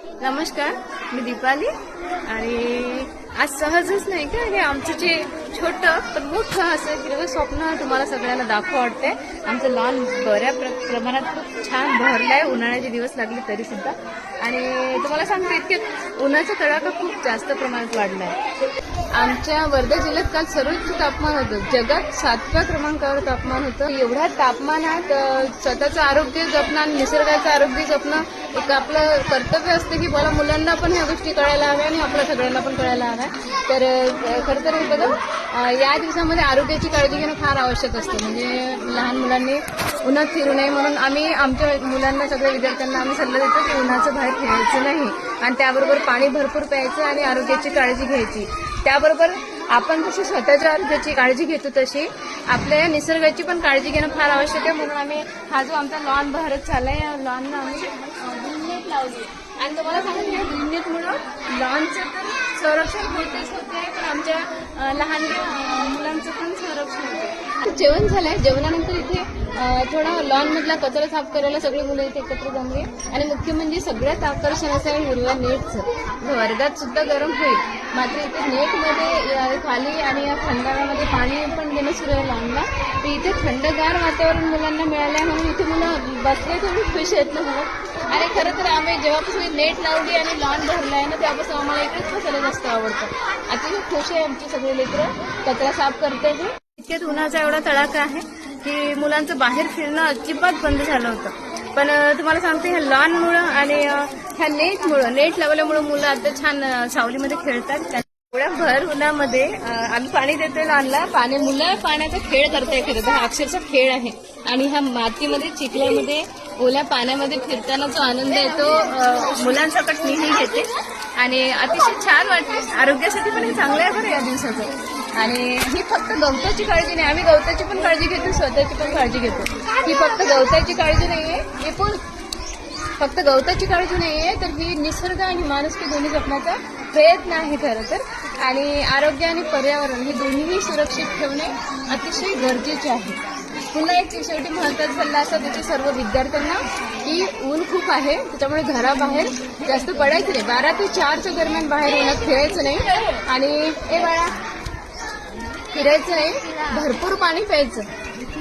नमस्कार, मी दीपाली आणि आज सहजच नाही का हे आमचं जे छोटं पण मोठं असं हिरवं स्वप्न तुम्हाला सगळ्यांना दाखव वाटते. आमचं लॉन बऱ्या प्रमाणात खूप छान भरलंय. उन्हाळ्याचे दिवस लागले तरी सुद्धा. आणि तुम्हाला सांगते इतके उन्हाचा तडाखा खूप जास्त प्रमाणात वाढलाय. आमच्या वर्धा जिल्ह्यात काल सर्वोच्च तापमान होतं. जगात 7व्या क्रमांकावर तापमान होतं. एवढ्या तापमानात स्वतःचं आरोग्य जपणं आणि निसर्गाचं आरोग्य जपणं एक आपलं कर्तव्य असतं की मला मुलांना पण ह्या गोष्टी कळायला हव्या आणि आपल्या सगळ्यांना पण कळायला हव्या. तर खरं तर हे बघा, या दिवसामध्ये आरोग्याची काळजी घेणं फार आवश्यक असतं. म्हणजे लहान मुलांनी उन्हात फिरू नये म्हणून आम्ही आमच्या मुलांना, सगळ्या विद्यार्थ्यांना आम्ही सल्ला देतो की उन्हाचं बाहेर खेळायचं नाही आणि त्याबरोबर पाणी भरपूर प्यायचं आणि आरोग्याची काळजी घ्यायची. त्याबरोबर आपण जशी स्वतःच्या आरोग्याची काळजी घेतो तशी आपल्या निसर्गाची पण काळजी घेणं फार आवश्यक आहे. म्हणून आम्ही हा जो आमचा लॉन बहरत चाललाय, या लॉनला आम्ही ग्रीननेट लावली. आणि तुम्हाला सांगते या ग्रीननेटमुळं लॉनचं तर संरक्षण होतेच होते, पण आमच्या लहान मुलांचं पण संरक्षण होते. जेवण झालंय. जेवणानंतर इथे थोडा लॉन मधला कचरा साफ करायला सगळी मुलं इथे एकत्र जमली. आणि मुख्य म्हणजे सगळ्यात आकर्षण असं आहे हिरव्या नेटचं. वर्गात सुद्धा गरम होईल, मात्र इथे नेटमध्ये खाली आणि या खंडाळामध्ये पाणी पण देणं सुरू आहे लॉनला. तर इथे थंडगार वातावरण मुलांना मिळालं आहे म्हणून इथे मुलं बसले थोडी खुश आहेत ना मुलं. आणि खरं तर आम्ही जेव्हापासून नेट लावली आणि लॉन भरला आहे ना तेव्हापासून आम्हाला इकडेच बसायला जास्त आवडतं. अतिशय खुश आहे आमची सगळी लेकरं कचरा साफ करते. इतक्यात उन्हाचा एवढा तडाखा आहे की मुलांचं बाहेर फिरणं अजिबात बंद झालं होतं. पण तुम्हाला सांगते ह्या लॉनमुळं आणि ह्या नेट लावल्यामुळं मुलं आता छान सावलीमध्ये खेळतात. एवढ्या भर उन्हामध्ये आम्ही पाणी देतोय लॉनला. मुलं पाण्याचा खेळ करताय. खरं तर हा अक्षरशः खेळ आहे. आणि ह्या मातीमध्ये, चिखल्यामध्ये, ओल्या पाण्यामध्ये फिरताना जो आनंद आहे तो मुलांसकट मीही घेते आणि अतिशय छान वाटते. आरोग्यासाठी पण हे चांगलं आहे बरं या दिवसाचं. आणि ही फक्त गवताची काळजी नाही, आम्ही गवताची पण काळजी घेतो, स्वतःची पण काळजी घेतो. ही फक्त गवताची काळजी नाहीये, हे पण फक्त गवताची काळजी नाहीये, तर ही निसर्ग आणि माणुसकी दोन्ही जपण्याचा प्रयत्न आहे खरं तर. आणि आरोग्य आणि पर्यावरण हे दोन्हीही सुरक्षित ठेवणे अतिशय गरजेचे आहे. पुन्हा एक शेवटी महत्त्वाचा सल्ला असा देतो सर्व विद्यार्थ्यांना की ऊन खूप आहे, त्याच्यामुळे घराबाहेर जास्त पडायचं नाही. 12 ते 4च्या दरम्यान बाहेर उन्हात फिरायचं नाही. आणि फिरायचं नाही, भरपूर पाणी प्यायचं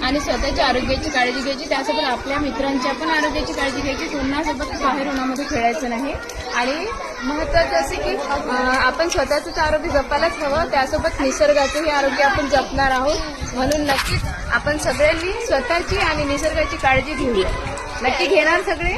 आणि स्वतःच्या आरोग्याची काळजी घ्यायची. त्यासोबत आपल्या मित्रांच्या पण आरोग्याची काळजी घ्यायची. पुन्हासोबत बाहेर उन्हामध्ये खेळायचं नाही. आणि महत्त्वाचं असे की आपण स्वतःचंच आरोग्य जपायलाच हवं, त्यासोबत निसर्गाचंही आरोग्य आपण जपणार आहोत. म्हणून नक्कीच आपण सगळ्यांनी स्वतःची आणि निसर्गाची काळजी घेऊया. नक्की घेणार सगळे?